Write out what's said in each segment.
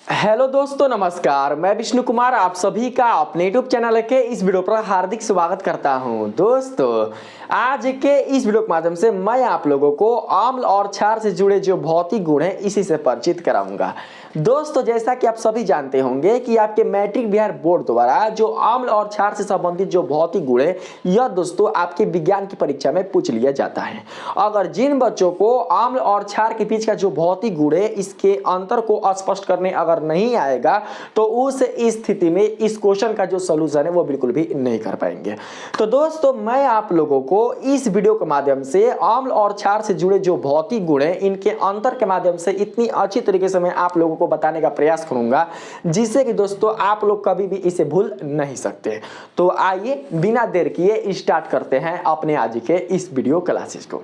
Hello दोस्तों, नमस्कार। मैं विष्णु कुमार आप सभी का अपने यूट्यूब चैनल के इस वीडियो पर हार्दिक स्वागत करता हूं। दोस्तों, आज के इस वीडियो के माध्यम से मैं आप लोगों को अम्ल और क्षार से जुड़े जो भौतिक गुण हैं इसी से परिचित कराऊंगा। दोस्तों, जैसा कि आप सभी जानते होंगे कि आपके मैट्रिक बिहार बोर्ड द्वारा जो अम्ल और क्षार से संबंधित जो भौतिक गुण है यह दोस्तों आपके विज्ञान की परीक्षा में पूछ लिया जाता है। अगर जिन बच्चों को अम्ल और क्षार के बीच का जो भौतिक गुण है इसके अंतर को स्पष्ट करने अगर नहीं आएगा तो उस स्थिति में इस क्वेश्चन का जो सॉल्यूशन है वो बिल्कुल भी नहीं कर पाएंगे। तो दोस्तों, मैं आप लोगों को इस वीडियो के माध्यम से अम्ल और क्षार से जुड़े जो भौतिक गुण हैं इनके अंतर के माध्यम से इतनी अच्छी तरीके से मैं आप लोगों को बताने का प्रयास करूंगा जिससे कि दोस्तों आप लोग कभी भी इसे भूल नहीं सकते। तो आइए बिना देर किए स्टार्ट करते हैं अपने आज के इस वीडियो क्लासेस को।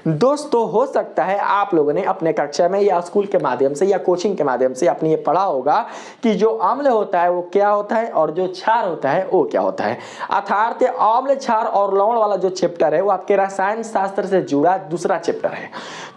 दोस्तों, हो सकता है आप लोगों ने अपने कक्षा में या स्कूल के माध्यम से या कोचिंग के माध्यम से अपनी ये पढ़ा होगा कि जो अम्ल होता है वो क्या होता है और जो क्षार होता है वो क्या होता है। अर्थात अम्ल, क्षार और लवण वाला जो चैप्टर है वो आपके रसायन शास्त्र से जुड़ा दूसरा चैप्टर है।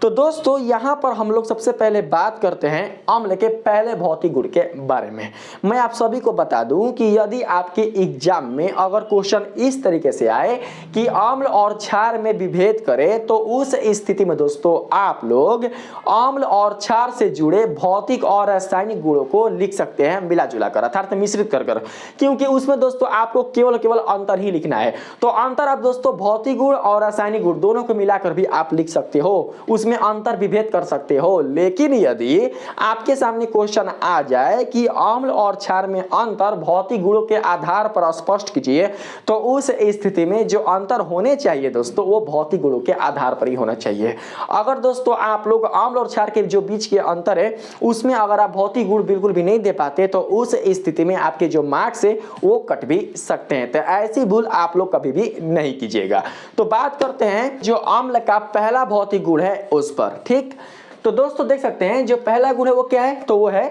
तो दोस्तों, यहां पर हम लोग सबसे पहले बात करते हैं अम्ल के पहले भौतिक गुण के बारे में। मैं आप सभी को बता दूं कि यदि आपके एग्जाम में अगर क्वेश्चन इस तरीके से आए कि अम्ल और क्षार में विभेद करें तो उस स्थिति में दोस्तों आप लोग अम्ल और क्षार से जुड़े भौतिक और रासायनिक गुणों को लिख सकते हैं मिला जुला कर, अर्थात मिश्रित कर कर, क्योंकि उसमें दोस्तों आपको केवल अंतर ही लिखना है। तो अंतर आप दोस्तों भौतिक गुण और रासायनिक गुण दोनों को मिलाकर भी आप लिख सकते हो, उसमें अंतर विभेद कर सकते हो। लेकिन यदि आपके सामने क्वेश्चन आ जाए कि अम्ल और क्षार में अंतर भौतिक गुणों के आधार पर स्पष्ट कीजिए तो उस स्थिति में जो अंतर होने चाहिए दोस्तों वो भौतिक गुणों के आधार पर ही होना चाहिए। अगर दोस्तों आप लोग अम्ल और क्षार के जो बीच के अंतर है उसमें अगर आप भौतिक गुण बिल्कुल भी नहीं दे पाते तो उस स्थिति में आपके जो मार्क्स है वो कट भी सकते हैं। तो ऐसी भूल आप लोग कभी भी नहीं कीजिएगा। तो बात करते हैं जो अम्ल का पहला भौतिक गुण है उस पर। ठीक, तो दोस्तों देख सकते हैं जो पहला गुण है वो क्या है, तो वो है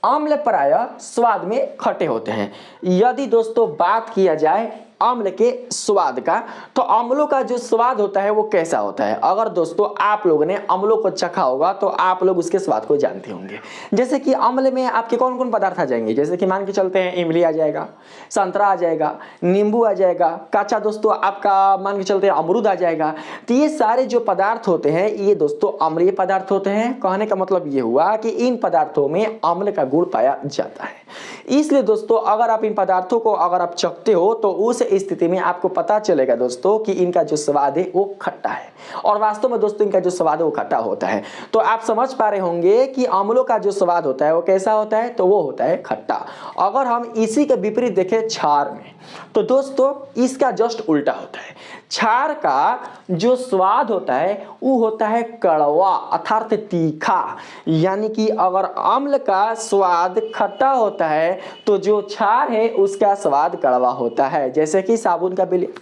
अम्ल प्रायः स्वाद में खट्टे होते हैं। यदि दोस्तों बात किया जाए अम्ल के स्वाद का तो अम्लों का जो स्वाद होता है वो कैसा होता है। अगर दोस्तों आप लोगों ने अम्लों को चखा होगा तो आप लोग उसके स्वाद को जानते होंगे। जैसे कि अम्ल में आपके कौन कौन पदार्थ आ जाएंगे, जैसे कि मान के चलते हैं इमली आ जाएगा, संतरा आ जाएगा, नींबू आ जाएगा, कच्चा दोस्तों आपका मान के चलते हैं अमरूद आ जाएगा। तो ये सारे जो पदार्थ होते हैं ये दोस्तों अम्लीय पदार्थ होते हैं। कहने का मतलब ये हुआ कि इन पदार्थों में अम्ल का गुण पाया जाता है। इसलिए दोस्तों अगर आप इन पदार्थों को अगर आप चखते हो तो उस स्थिति में आपको पता चलेगा दोस्तों कि इनका जो स्वाद है वो खट्टा है, और वास्तव में दोस्तों इनका जो स्वाद है वो खट्टा होता है। तो आप समझ पा रहे होंगे कि अम्लों का जो स्वाद होता है वो कैसा होता है, तो वो होता है खट्टा। अगर हम इसी के विपरीत देखें क्षार में तो दोस्तों इसका जस्ट उल्टा होता है। क्षार का जो स्वाद होता है वो होता है कड़वा अर्थात तीखा। यानी कि अगर अम्ल का स्वाद खट्टा होता है तो जो क्षार है उसका स्वाद कड़वा होता है। जैसे कि साबुन का विलयन,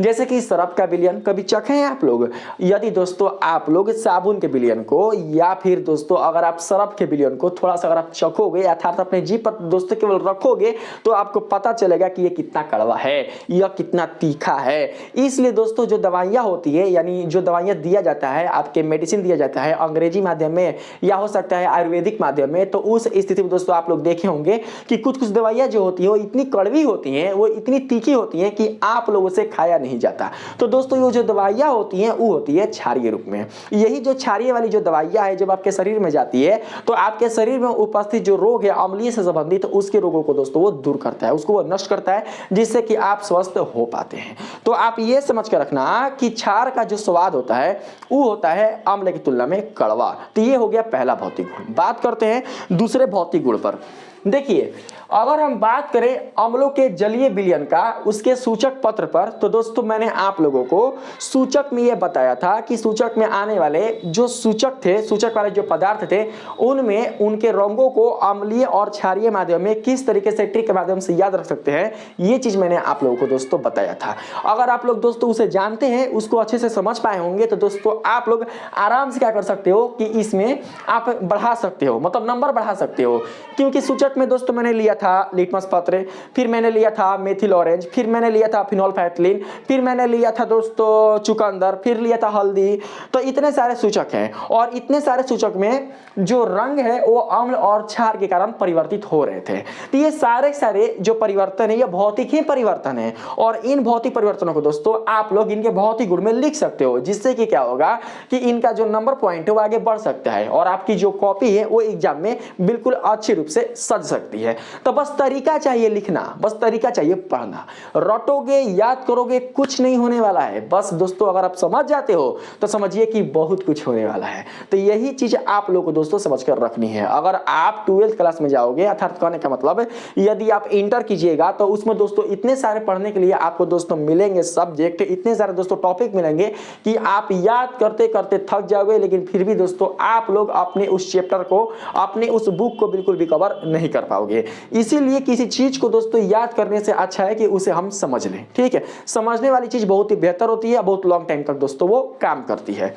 जैसे कि सरफ का विलयन कभी चखे हैं आप लोग। यदि दोस्तों आप लोग साबुन के विलयन को या फिर दोस्तों अगर आप सरफ के विलयन को थोड़ा सा अगर आप चखोगे अर्थात अपने जीभ पर दोस्तों केवल रखोगे तो आपको पता चलेगा कि ये कितना कड़वा है, यह कितना तीखा है। इसलिए दोस्तों जो दवाइयाँ होती है यानी जो दवाइयाँ दिया जाता है आपके मेडिसिन दिया जाता है अंग्रेजी माध्यम में या हो सकता है आयुर्वेदिक माध्यम में, तो उस स्थिति में दोस्तों आप लोग देखे होंगे कि कुछ दवाइयाँ जो होती है वो इतनी कड़वी होती हैं, वो इतनी तीखी होती हैं कि आप लोगों से खाया नहीं जाता। तो दोस्तों ये जो दवाइयाँ होती हैं वो होती है क्षारीय रूप में। यही जो क्षारीय वाली जो दवाइयाँ है जब आपके शरीर में जाती है तो आपके शरीर में उपस्थित जो रोग है अम्लीय से संबंधित तो उसके रोगों को दोस्तों वो दूर करता है, उसको वो नष्ट करता है जिससे कि आप स्वस्थ हो पाते हैं। तो आप ये समझ कर रखना कि क्षार का जो स्वाद होता है वो होता है अम्ल की तुलना में कड़वा। तो ये हो गया पहला भौतिक गुण। बात करते हैं दूसरे भौतिक गुण पर। देखिए अगर हम बात करें अम्लों के जलीय विलयन का उसके सूचक पत्र पर तो दोस्तों मैंने आप लोगों को सूचक में यह बताया था कि सूचक में आने वाले जो सूचक थे, सूचक वाले जो पदार्थ थे उनमें उनके रंगों को अम्लीय और क्षारीय माध्यम में किस तरीके से ट्रिक के माध्यम से याद रख सकते हैं, ये चीज मैंने आप लोगों को दोस्तों बताया था। अगर आप लोग दोस्तों उसे जानते हैं, उसको अच्छे से समझ पाए होंगे तो दोस्तों आप लोग आराम से क्या कर सकते हो कि इसमें आप बढ़ा सकते हो, मतलब नंबर बढ़ा सकते हो। क्योंकि सूचक में दोस्तों मैंने लिया था लिटमस पत्र, फिर मैंने लिया था मेथिल ऑरेंज, फिर मैंने लिया था फिनोल्फेथलीन, फिर मैंने लिया था दोस्तों चुकंदर, फिर लिया था हल्दी। तो इतने सारे सूचक हैं और इतने सारे सूचक में जो रंग है वो अम्ल और क्षार के कारण परिवर्तित हो रहे थे। तो ये सारे जो परिवर्तन है ये भौतिक ही परिवर्तन है और इन भौतिक परिवर्तनों को दोस्तों आप लोग इनके भौतिक गुण में लिख सकते हो, जिससे कि क्या होगा कि इनका जो नंबर पॉइंट है वो आगे बढ़ सकता है और आपकी जो कॉपी है वो एग्जाम में बिल्कुल अच्छे रूप से सज सकती है। तो बस तरीका चाहिए लिखना, बस तरीका चाहिए पढ़ना। रटोगे याद करोगे कुछ नहीं होने वाला है। बस दोस्तों अगर आप समझ जाते हो तो समझिए कि बहुत कुछ होने वाला है। तो यही चीज आप लोग को दोस्तों समझ कर रखनी है। अगर आप 12th क्लास में जाओगे, अर्थात कहने का मतलब यदि आप इंटर कीजिएगा तो उसमें दोस्तों इतने सारे पढ़ने के लिए आपको दोस्तों मिलेंगे सब्जेक्ट, इतने सारे दोस्तों टॉपिक मिलेंगे कि आप याद करते करते थक जाओगे, लेकिन फिर भी दोस्तों आप लोग अपने उस चैप्टर को, अपने उस बुक को बिल्कुल भी कवर नहीं कर पाओगे। इसीलिए किसी चीज को दोस्तों याद करने से अच्छा है कि उसे हम समझ लें। ठीक है, समझने वाली चीज बहुत ही बेहतर होती है, बहुत लॉन्ग टाइम तक दोस्तों वो काम करती है।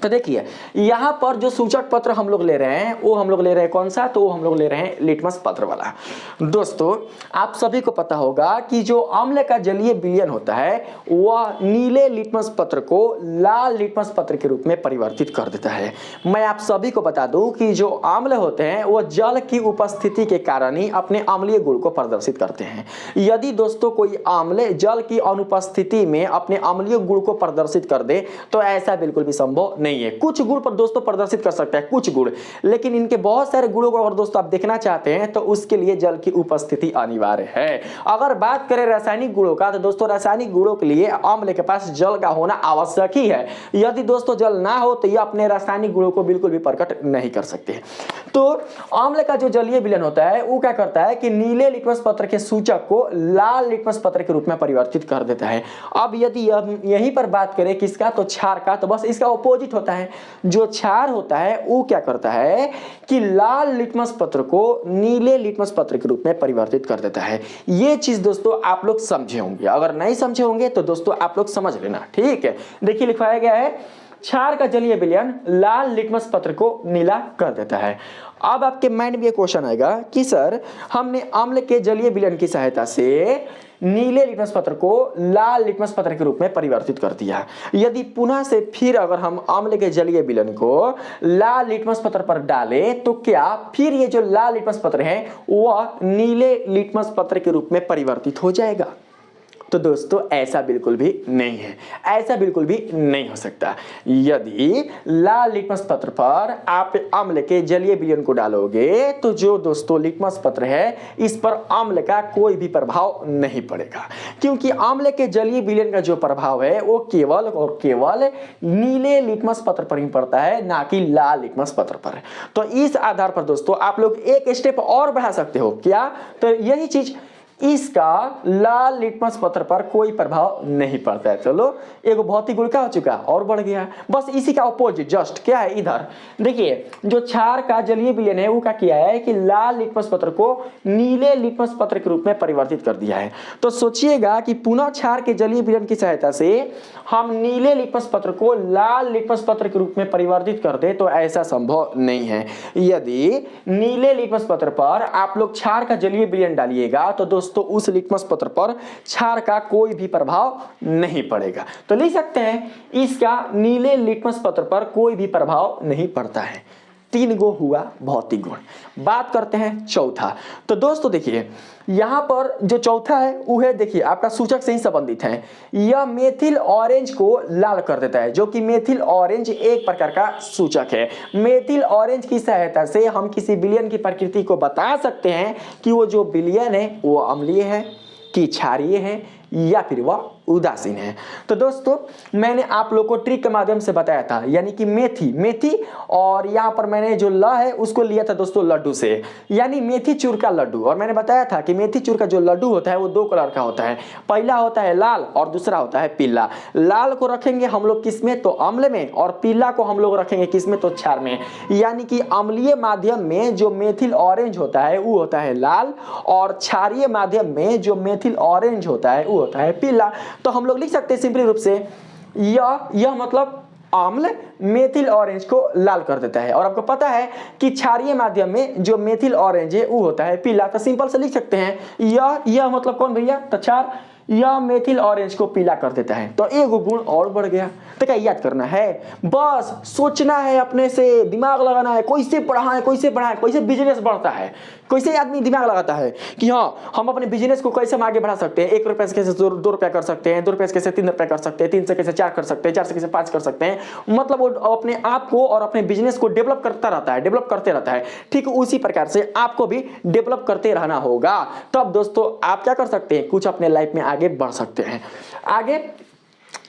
तो देखिए यहां पर जो सूचक पत्र हम लोग ले रहे हैं वो हम लोग ले रहे हैं कौन सा, तो वो हम लोग ले रहे हैं लिटमस पत्र वाला। दोस्तों आप सभी को पता होगा कि जो अम्ल का जलीय विलयन होता है वह नीले लिटमस पत्र को लाल लिटमस पत्र के रूप में परिवर्तित कर देता है। मैं आप सभी को बता दूं कि जो अम्ल होते हैं वो जल की उपस्थिति के कारण ही अपने अम्लीय गुण को प्रदर्शित करते हैं। यदि दोस्तों कोई अम्ल जल की अनुपस्थिति में अपने अम्लीय गुण को प्रदर्शित कर दे तो ऐसा बिल्कुल भी संभव नहीं है। कुछ गुण पर दोस्तों प्रदर्शित कर सकता है, कुछ गुण, लेकिन इनके बहुत सारे गुणों को अगर दोस्तों आप देखना चाहते हैं तो उसके लिए जल की उपस्थिति अनिवार्य है। अगर बात करें रासायनिक गुणों का तो दोस्तों रासायनिक गुणों के लिए अम्ल के पास जल का होना आवश्यक ही है। यदि दोस्तों जल ना हो तो यह अपने रासायनिक गुणों को बिल्कुल भी प्रकट नहीं कर सकते। तो अम्ल का जो जलीय विलयन होता है वो क्या करता है कि नीले लिटमस पत्र के सूचक को लाल लिटमस पत्र के रूप में परिवर्तित कर देता है। अब यदि यहीं पर बात करें किसका, तो क्षार का, तो बस इसका ऑपोजिट होता है। जो क्षार होता है वो क्या करता है कि लाल लिटमस पत्र को नीले लिटमस पत्र के रूप में परिवर्तित कर देता है। ये चीज दोस्तों आप लोग समझे होंगे, अगर नहीं समझे होंगे तो दोस्तों आप लोग समझ लेना। ठीक है, देखिए लिखवाया गया है क्षार का जलीय विलयन लाल लिटमस पत्र को नीला कर देता है। अब आपके माइंड में ये क्वेश्चन आएगा कि सर हमने अम्ल के जलीय विलयन की सहायता से नीले लिटमस पत्र को लाल लिटमस पत्र के रूप में परिवर्तित कर दिया। यदि पुनः से फिर अगर हम अम्ल के जलीय विलयन को लाल लिटमस पत्र पर डालें तो क्या फिर ये जो लाल लिटमस पत्र है वह नीले लिटमस पत्र के रूप में परिवर्तित हो जाएगा? तो दोस्तों ऐसा बिल्कुल भी नहीं है, ऐसा बिल्कुल भी नहीं हो सकता। यदि लाल लिटमस पत्र पर आप अम्ल के जलीय विलयन को डालोगे तो जो दोस्तों लिटमस पत्र है इस पर अम्ल का कोई भी प्रभाव नहीं पड़ेगा, क्योंकि अम्ल के जलीय विलयन का जो प्रभाव है वो केवल और केवल नीले लिटमस पत्र पर ही पड़ता है, ना कि लाल लिटमस पत्र पर। तो इस आधार पर दोस्तों आप लोग एक स्टेप और बढ़ा सकते हो। क्या? तो यही चीज, इसका लाल लिटमस पत्र पर कोई प्रभाव नहीं पड़ता है। चलो एक भौतिक गुण क्या हो चुका और बढ़ गया। बस इसी का अपोजिट जस्ट क्या है, इधर देखिए जो क्षार का जलीय विलयन है वो क्या किया है कि लाल लिटमस पत्र को नीले लिटमस पत्र के रूप में परिवर्तित कर दिया है। तो सोचिएगा कि पुनः क्षार के जलीय विलयन की सहायता से हम नीले लिटमस पत्र को लाल लिटमस पत्र के रूप में परिवर्तित कर दे तो ऐसा संभव नहीं है। यदि नीले लिटमस पत्र पर आप लोग क्षार का जलीय विलयन डालिएगा तो दोस्तों उस लिटमस पत्र पर क्षार का कोई भी प्रभाव नहीं पड़ेगा। तो लिख सकते हैं इसका नीले लिटमस पत्र पर कोई भी प्रभाव नहीं पड़ता है। 3 गो हुआ भौतिक गुण। बात करते हैं चौथा। तो दोस्तों देखिए यहां पर जो चौथा है वो है, देखिए आपका सूचक से ही संबंधित है। यह मेथिल ऑरेंज को लाल कर देता है, जो कि मेथिल ऑरेंज एक प्रकार का सूचक है। मेथिल ऑरेंज की सहायता से हम किसी विलयन की प्रकृति को बता सकते हैं कि वो जो विलयन है वो अम्लीय है कि क्षारीय है या फिर वह उदासीन है। तो दोस्तों मैंने आप लोग को ट्रिक के माध्यम से बताया था, यानी कि मेथी और यहाँ पर मैंने जो ल है उसको लिया था दोस्तों लड्डू से, यानी मेथी चूर का लड्डू। और मैंने बताया था कि मेथी चूर का जो लड्डू होता है वो 2 कलर का होता है, पहला होता है लाल और दूसरा होता है पीला। लाल को रखेंगे हम लोग किस में, तो अम्ल में, और पीला को हम लोग रखेंगे किस में, तो क्षार में। यानी कि अम्लीय माध्यम में जो मेथिल ऑरेंज होता है वो होता है लाल, और क्षारीय माध्यम में जो मेथिल ऑरेंज होता है वो होता है पीला। तो हम लोग लिख सकते हैं सिंपली रूप से यह मतलब अम्ल मेथिल ऑरेंज को लाल कर देता है। और आपको पता है कि क्षारीय माध्यम में जो मेथिल ऑरेंज है वो होता है पीला। तो सिंपल से लिख सकते हैं यह मतलब कौन भैया, तो क्षार, यह मेथिल ऑरेंज को पीला कर देता है। तो एक गुण और बढ़ गया। तो क्या याद करना है, बस सोचना है, अपने से दिमाग लगाना है, कैसे पढ़ाएं कैसे बढ़ाएं, कैसे बिजनेस बढ़ता है, कैसे आदमी दिमाग लगाता है कि हाँ हम अपने बिजनेस को कैसे हम आगे बढ़ा सकते हैं। 1 रुपये से कैसे 2 रुपया कर सकते हैं, 2 रुपये से कैसे 3 रुपया कर सकते हैं, 3 से कैसे 4 कर सकते हैं, 4 से कैसे 5 कर सकते हैं। मतलब वो अपने आप को और अपने बिजनेस को डेवलप करता रहता है, डेवलप करते रहता है। ठीक उसी प्रकार से आपको भी डेवलप करते रहना होगा। तब दोस्तों आप क्या कर सकते हैं, कुछ अपने लाइफ में आगे बढ़ सकते हैं। आगे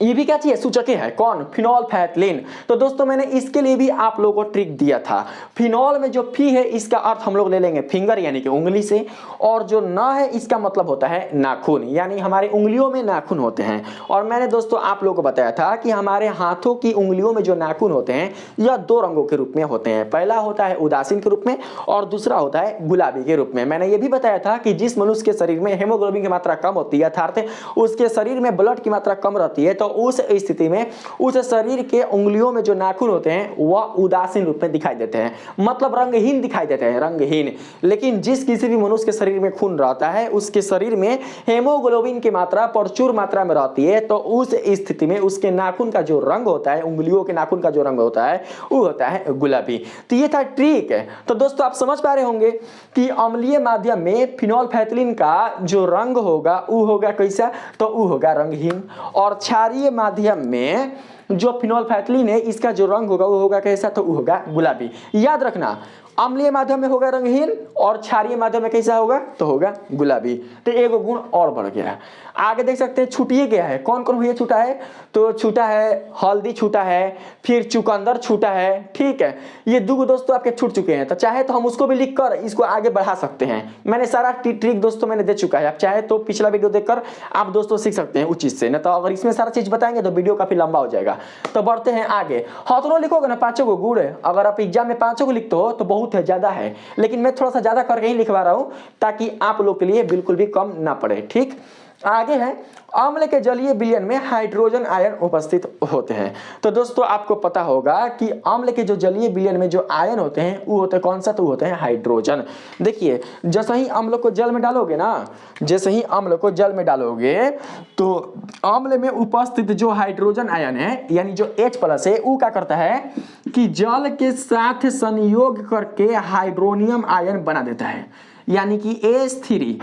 ये भी क्या चीज है, सूचकें है, कौन, फिनोल्फेथिलीन। तो दोस्तों मैंने इसके लिए भी आप लोगों को ट्रिक दिया था। फिनोल में जो फी है इसका अर्थ हम लोग ले लेंगे फिंगर यानी कि उंगली से, और जो ना है इसका मतलब होता है नाखून, यानी हमारे उंगलियों में नाखून होते हैं। और मैंने दोस्तों आप लोगों को बताया था कि हमारे हाथों की उंगलियों में जो नाखून होते हैं यह 2 रंगों के रूप में होते हैं। पहला होता है उदासीन के रूप में और दूसरा होता है गुलाबी के रूप में। मैंने ये भी बताया था कि जिस मनुष्य के शरीर में हेमोग्लोबिन की मात्रा कम होती है, अर्थात उसके शरीर में ब्लड की मात्रा कम रहती है, तो उस स्थिति में उस शरीर के उंगलियों में जो नाखून होते हैं वह उदासीन रूप में दिखाई देते हैं, मतलब रंगहीन दिखाई देते हैं, रंगहीन। लेकिन जिस किसी भी मनुष्य के शरीर में खून रहता है उसके शरीर में हेमोग्लोबिन की मात्रा प्रचुर मात्रा में रहती है, तो उस स्थिति में उसके नाखून का जो रंग होता है, उंगलियों के नाखून का जो रंग होता है वो होता है गुलाबी। तो ये था ट्रिक। तो दोस्तों आप समझ पा रहे होंगे कि अम्लीय माध्यम में फिनोल्फेथिलीन का जो रंग होगा वो होगा कैसा, तो वो होगा रंगहीन। और क्षारीय माध्यम में जो फिनोल्फेथिलीन है इसका जो रंग होगा वो होगा कैसा, तो वो होगा गुलाबी। याद रखना अम्लीय माध्यम में होगा रंगहीन और क्षारीय माध्यम में कैसा होगा, तो होगा गुलाबी। तो एक गुण और बढ़ गया। आगे देख सकते हैं छुटिए गया है, कौन कौन हुए छूटा है, तो छूटा है हल्दी छूटा है, फिर चुकंदर छूटा है। ठीक है, ये 2 दोस्तों आपके छूट चुके हैं। तो चाहे तो हम उसको भी लिखकर इसको आगे बढ़ा सकते हैं। मैंने सारा ट्रिक दोस्तों मैंने दे चुका है, आप चाहे तो पिछला वीडियो देखकर आप दोस्तों सीख सकते हैं उस चीज से। ना तो अगर इसमें सारा चीज बताएंगे तो वीडियो काफी लंबा हो जाएगा। तो बढ़ते हैं आगे। हाथों लिखोगे ना 5 को गुड़, अगर आप एग्जाम में 5 को लिखते हो तो बहुत है, ज्यादा है, लेकिन मैं थोड़ा सा ज्यादा करके ही लिखवा रहा हूं ताकि आप लोग के लिए बिल्कुल भी कम ना पड़े। ठीक, आगे है अम्ल के जलीय विलयन में हाइड्रोजन आयन उपस्थित होते हैं। तो दोस्तों आपको पता होगा कि अम्ल के जो जलीय विलयन में जो आयन होते हैं वो होते हैं कौन सा, तो होते हैं हाइड्रोजन। देखिए जैसे ही अम्ल को जल में डालोगे ना, जैसे ही अम्ल को जल में डालोगे तो अम्ल में उपस्थित जो हाइड्रोजन आयन है यानी जो H+ है वो क्या करता है कि जल के साथ संयोग करके हाइड्रोनियम आयन बना देता है, यानी कि H3O+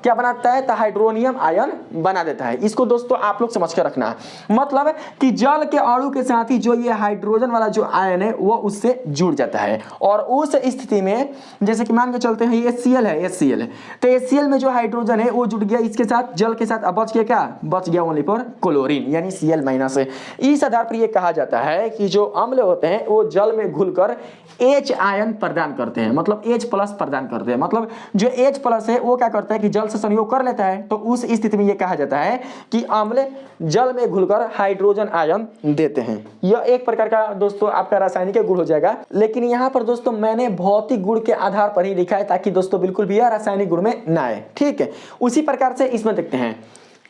क्या बनाता है, तो हाइड्रोनियम आयन बना देता है। इसको दोस्तों आप लोग समझ कर रखना, मतलब कि जल के अणु के साथ ही जो ये हाइड्रोजन वाला जो आयन है वो उससे जुड़ जाता है। और उस स्थिति में जैसे कि मान के चलते हैं HCl है, HCl, तो HCl में जो हाइड्रोजन है वो जुड़ गया इसके साथ, जल के साथ। अब बच गया क्या, बच गया ओनली पर क्लोरीन यानी Cl- है। इस आधार पर यह कहा जाता है कि जो अम्ल होते हैं वो जल में घुलकर H आयन प्रदान करते हैं, मतलब H+ प्रदान करते हैं। मतलब जो H+ है वो क्या करता है कि जल से संयोग कर लेता है, तो उस स्थिति में यह कहा जाता है कि अम्ल जल में घुलकर हाइड्रोजन आयन देते हैं। यह एक प्रकार का दोस्तों आपका रासायनिक गुण हो जाएगा, लेकिन यहाँ पर दोस्तों मैंने भौतिक गुण के आधार पर ही लिखा है ताकि दोस्तों बिल्कुल भी यह रासायनिक गुण में ना आए। ठीक है, उसी प्रकार से इसमें देखते हैं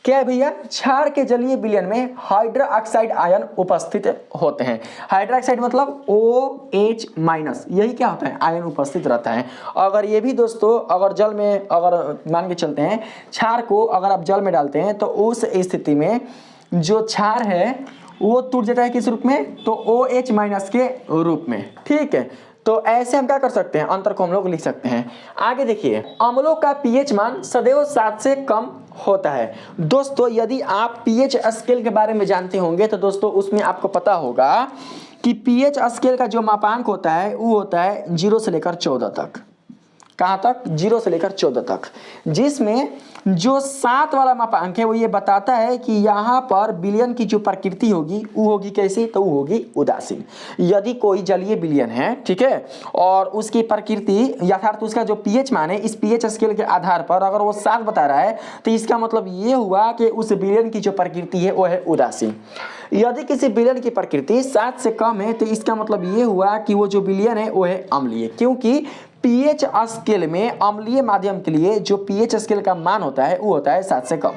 क्या है भैया, क्षार के जलीय विलयन में हाइड्रोक्साइड आयन उपस्थित होते हैं। हाइड्रोक्साइड मतलब OH-, यही क्या होता है, आयन उपस्थित रहता है। अगर ये भी दोस्तों अगर जल में अगर मान के चलते हैं क्षार को अगर आप जल में डालते हैं तो उस स्थिति में जो क्षार है वो टूट जाता है किस रूप में, तो OH- के रूप में। ठीक है, तो ऐसे हम क्या कर सकते हैं, अंतर को हम लोग लिख सकते हैं। आगे देखिए अम्लों का pH मान सदैव 7 से कम होता है। दोस्तों यदि आप pH स्केल के बारे में जानते होंगे तो दोस्तों उसमें आपको पता होगा कि pH स्केल का जो मापांक होता है वो होता है 0 से लेकर 14 तक। कहाँ तक, 0 से लेकर 14 तक, जिसमें जो 7 वाला मापांक है वो ये बताता है कि यहाँ पर विलयन की जो प्रकृति होगी वो होगी कैसी, तो वो होगी उदासीन। यदि कोई जलीय विलयन है, ठीक है, और उसकी प्रकृति यथार्थ उसका जो pH मान है इस pH स्केल के आधार पर अगर वो 7 बता रहा है तो इसका मतलब ये हुआ कि उस विलयन की जो प्रकृति है वो है उदासीन। यदि किसी विलयन की प्रकृति 7 से कम है तो इसका मतलब ये हुआ कि वो जो विलयन है वो है अम्लीय, क्योंकि pH स्केल में अम्लीय माध्यम के लिए जो pH स्केल का मान होता है वो होता है 7 से कम।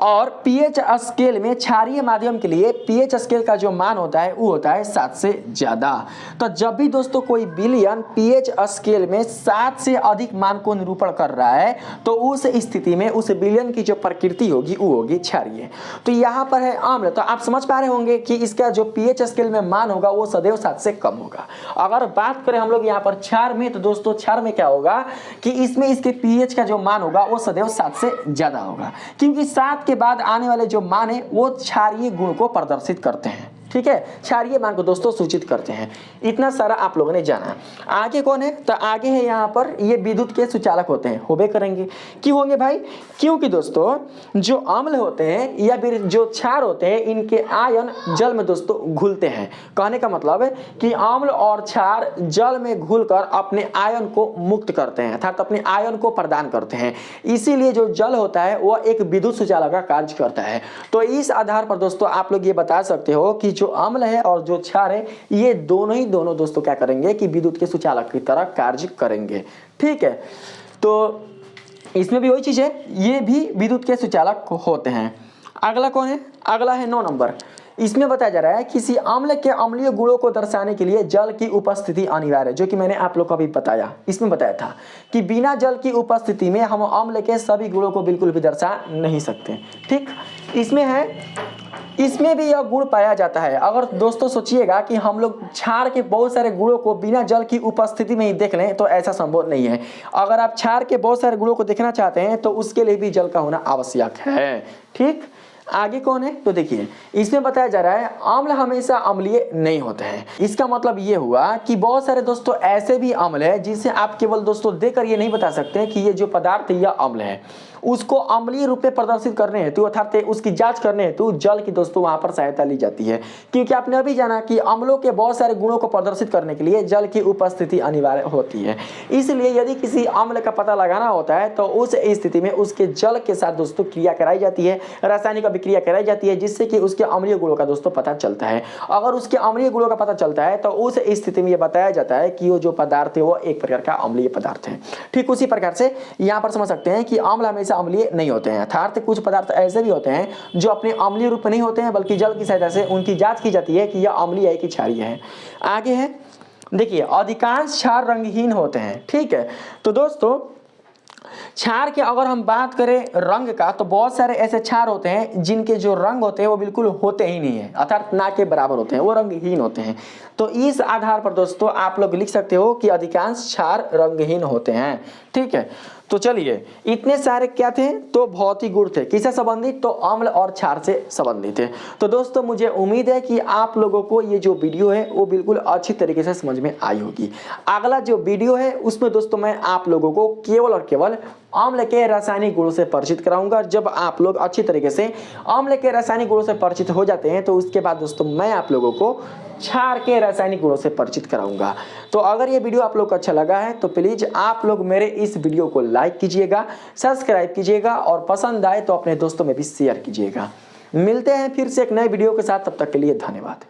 और पीएच स्केल में क्षारीय माध्यम के लिए पीएच स्केल का जो मान होता है वो होता है 7 से ज़्यादा। तो जब भी दोस्तों कोई विलयन पीएच स्केल में 7 से अधिक मान को निरूपण कर रहा है तो उस स्थिति में उस विलयन की जो प्रकृति होगी वो होगी क्षारीय। तो यहाँ पर है अम्ल, तो आप समझ पा रहे होंगे कि इसका जो पीएच स्केल में मान होगा वो सदैव 7 से कम होगा। अगर बात करें हम लोग यहाँ पर क्षार में, तो दोस्तों क्षार में क्या होगा कि इसमें इसके पीएच का जो मान होगा वो सदैव 7 से ज़्यादा होगा, क्योंकि 7 के बाद आने वाले जो मान है वो क्षारीय गुण को प्रदर्शित करते हैं। ठीक है, क्षारीय मान को दोस्तों सूचित करते हैं। इतना सारा आप लोगों ने जाना। आगे कौन है, तो आगे है यहाँ पर ये विद्युत के सुचालक होते हैं, होबे करेंगे। क्यों होंगे भाई, क्योंकि दोस्तों जो अम्ल होते हैं या फिर जो क्षार होते हैं इनके आयन जल में दोस्तों घुलते हैं। कहने का मतलब है कि अम्ल और क्षार जल में घुलकर अपने आयन को मुक्त करते हैं, अर्थात अपने आयन को प्रदान करते हैं। इसीलिए जो जल होता है वह एक विद्युत सुचालक का कार्य करता है। तो इस आधार पर दोस्तों आप लोग ये बता सकते हो कि जो अम्ल है और जो क्षार है ये दोनों दोस्तों क्या करेंगे कि विद्युत के सुचालक की तरह कार्य करेंगे। ठीक है, तो इसमें भी वही चीज है, ये भी विद्युत के सुचालक होते हैं। अगला कौन है, अगला है 9 नंबर। इसमें बताया जा रहा है किसी अम्ल के अम्लीय गुणों को दर्शाने के लिए जल की उपस्थिति अनिवार्य है, जो कि मैंने आप लोग को अभी बताया। इसमें बताया था कि बिना जल की उपस्थिति में हम अम्ल के सभी गुणों को बिल्कुल भी दर्शा नहीं सकते। ठीक, इसमें है, इसमें भी यह गुण पाया जाता है। अगर दोस्तों सोचिएगा कि हम लोग क्षार के बहुत सारे गुणों को बिना जल की उपस्थिति में ही देख लें तो ऐसा संभव नहीं है। अगर आप क्षार के बहुत सारे गुणों को देखना चाहते हैं तो उसके लिए भी जल का होना आवश्यक है। ठीक, आगे कौन है, तो देखिए इसमें बताया जा रहा है अम्ल हमेशा अम्लीय नहीं होते हैं। इसका मतलब ये हुआ कि बहुत सारे दोस्तों ऐसे भी अम्ल है जिसे आप केवल दोस्तों देखकर ये नहीं बता सकते कि ये जो पदार्थ यह अम्ल है। उसको अम्लीय रूप में प्रदर्शित करने हेतु अर्थात उसकी जांच करने हेतु जल की दोस्तों वहां पर सहायता ली जाती है, क्योंकि आपने अभी जाना कि अम्लों के बहुत सारे गुणों को प्रदर्शित करने के लिए जल की उपस्थिति अनिवार्य होती है। इसलिए यदि किसी अम्ल का पता लगाना होता है तो उस स्थिति में उसके जल के साथ दोस्तों क्रिया कराई जाती है, रासायनिक अभिक्रिया कराई जाती है, जिससे कि उसके अम्लीय गुणों का दोस्तों पता चलता है। अगर उसके अम्लीय गुणों का पता चलता है तो उस स्थिति में यह बताया जाता है कि वो जो पदार्थ है वो एक प्रकार का अम्लीय पदार्थ है। ठीक उसी प्रकार से यहाँ पर समझ सकते हैं कि अम्ल हमेशा अम्लीय नहीं होते हैं, अर्थात कुछ पदार्थ ऐसे भी होते हैं जो अपने अम्लीय रूप में नहीं होते हैं बल्कि जल की सहायता से उनकी जांच की जाती है कि यह अम्लीय है कि क्षारीय है। आगे है, देखिए अधिकांश क्षार रंगहीन होते हैं। ठीक है, तो दोस्तों क्षार के अगर हम बात करें रंग का तो बहुत सारे ऐसे क्षार होते हैं जिनके जो रंग होते हैं वो बिल्कुल होते ही नहीं है, अर्थात ना के बराबर होते हैं, वो रंगहीन होते हैं। तो इस आधार पर दोस्तों आप लोग लिख सकते हो कि अधिकांश क्षार रंगहीन होते हैं। ठीक है, तो चलिए इतने सारे क्या थे, तो भौतिक गुण थे, किससे संबंधित, तो अम्ल और क्षार से संबंधित थे। तो दोस्तों मुझे उम्मीद है कि आप लोगों को ये जो वीडियो है वो बिल्कुल अच्छी तरीके से समझ में आई होगी। अगला जो वीडियो है उसमें दोस्तों मैं आप लोगों को केवल और केवल अम्ल के रासायनिक गुणों से परिचित कराऊंगा। जब आप लोग अच्छी तरीके से अम्ल के रासायनिक गुणों से परिचित हो जाते हैं तो उसके बाद दोस्तों मैं आप लोगों को क्षार के रासायनिक गुणों से परिचित कराऊंगा। तो अगर ये वीडियो आप लोग को अच्छा लगा है तो प्लीज आप लोग मेरे इस वीडियो को लाइक कीजिएगा, सब्सक्राइब कीजिएगा और पसंद आए तो अपने दोस्तों में भी शेयर कीजिएगा। मिलते हैं फिर से एक नए वीडियो के साथ, तब तक के लिए धन्यवाद।